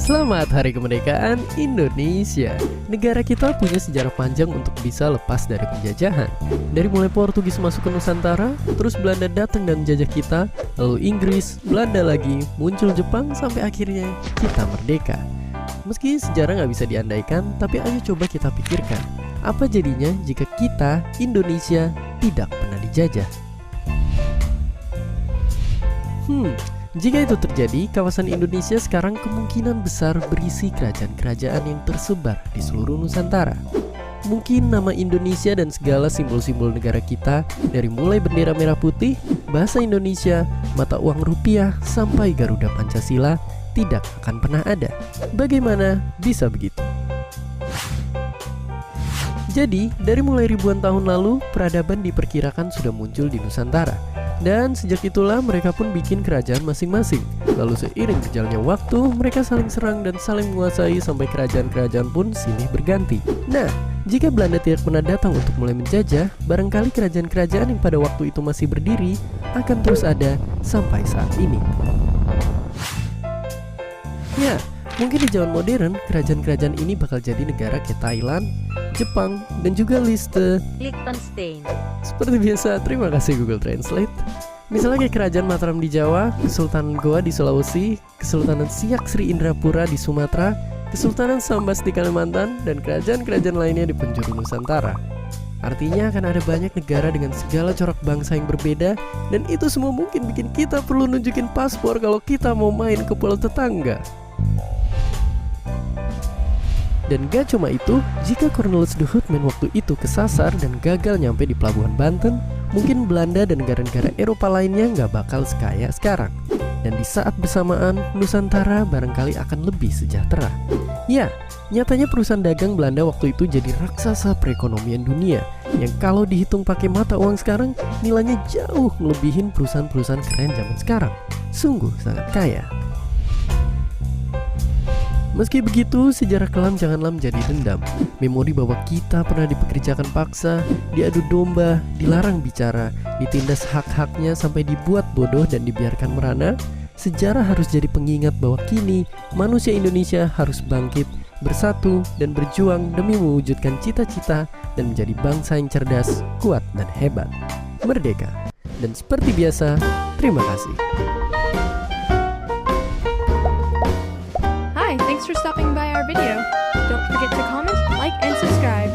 Selamat Hari Kemerdekaan Indonesia. Negara kita punya sejarah panjang untuk bisa lepas dari penjajahan. Dari mulai Portugis masuk ke Nusantara, terus Belanda datang dan menjajah kita, lalu Inggris, Belanda lagi, muncul Jepang, sampai akhirnya kita merdeka. Meski sejarah nggak bisa diandaikan, tapi ayo coba kita pikirkan, apa jadinya jika kita, Indonesia, tidak pernah dijajah? Jika itu terjadi, kawasan Indonesia sekarang kemungkinan besar berisi kerajaan-kerajaan yang tersebar di seluruh Nusantara. Mungkin nama Indonesia dan segala simbol-simbol negara kita, dari mulai bendera merah putih, bahasa Indonesia, mata uang rupiah, sampai Garuda Pancasila, tidak akan pernah ada. Bagaimana bisa begitu? Jadi, dari mulai ribuan tahun lalu, peradaban diperkirakan sudah muncul di Nusantara. Dan sejak itulah mereka pun bikin kerajaan masing-masing. Lalu seiring berjalannya waktu, mereka saling serang dan saling menguasai sampai kerajaan-kerajaan pun silih berganti. Nah, jika Belanda tidak pernah datang untuk mulai menjajah, barangkali kerajaan-kerajaan yang pada waktu itu masih berdiri akan terus ada sampai saat ini. Ya, mungkin di zaman modern, kerajaan-kerajaan ini bakal jadi negara kayak Thailand, Jepang, dan juga Liechtenstein. Seperti biasa, terima kasih Google Translate. Misalnya kayak Kerajaan Mataram di Jawa, Kesultanan Goa di Sulawesi, Kesultanan Siak Sri Indrapura di Sumatera, Kesultanan Sambas di Kalimantan, dan kerajaan-kerajaan lainnya di penjuru Nusantara. Artinya akan ada banyak negara dengan segala corak bangsa yang berbeda, dan itu semua mungkin bikin kita perlu nunjukin paspor kalau kita mau main ke pulau tetangga. Dan gak cuma itu, jika Cornelis de Houtman waktu itu kesasar dan gagal nyampe di pelabuhan Banten, mungkin Belanda dan negara-negara Eropa lainnya gak bakal sekaya sekarang. Dan di saat bersamaan, Nusantara barangkali akan lebih sejahtera. Ya, nyatanya perusahaan dagang Belanda waktu itu jadi raksasa perekonomian dunia, yang kalau dihitung pakai mata uang sekarang, nilainya jauh melebihin perusahaan-perusahaan keren zaman sekarang. Sungguh sangat kaya. Meski begitu, sejarah kelam janganlah menjadi dendam. Memori bahwa kita pernah dipekerjakan paksa, diadu domba, dilarang bicara, ditindas hak-haknya sampai dibuat bodoh dan dibiarkan merana. Sejarah harus jadi pengingat bahwa kini manusia Indonesia harus bangkit, bersatu, dan berjuang demi mewujudkan cita-cita dan menjadi bangsa yang cerdas, kuat, dan hebat. Merdeka. Dan seperti biasa, terima kasih. Thanks for stopping by our video. Don't forget to comment, like, and subscribe.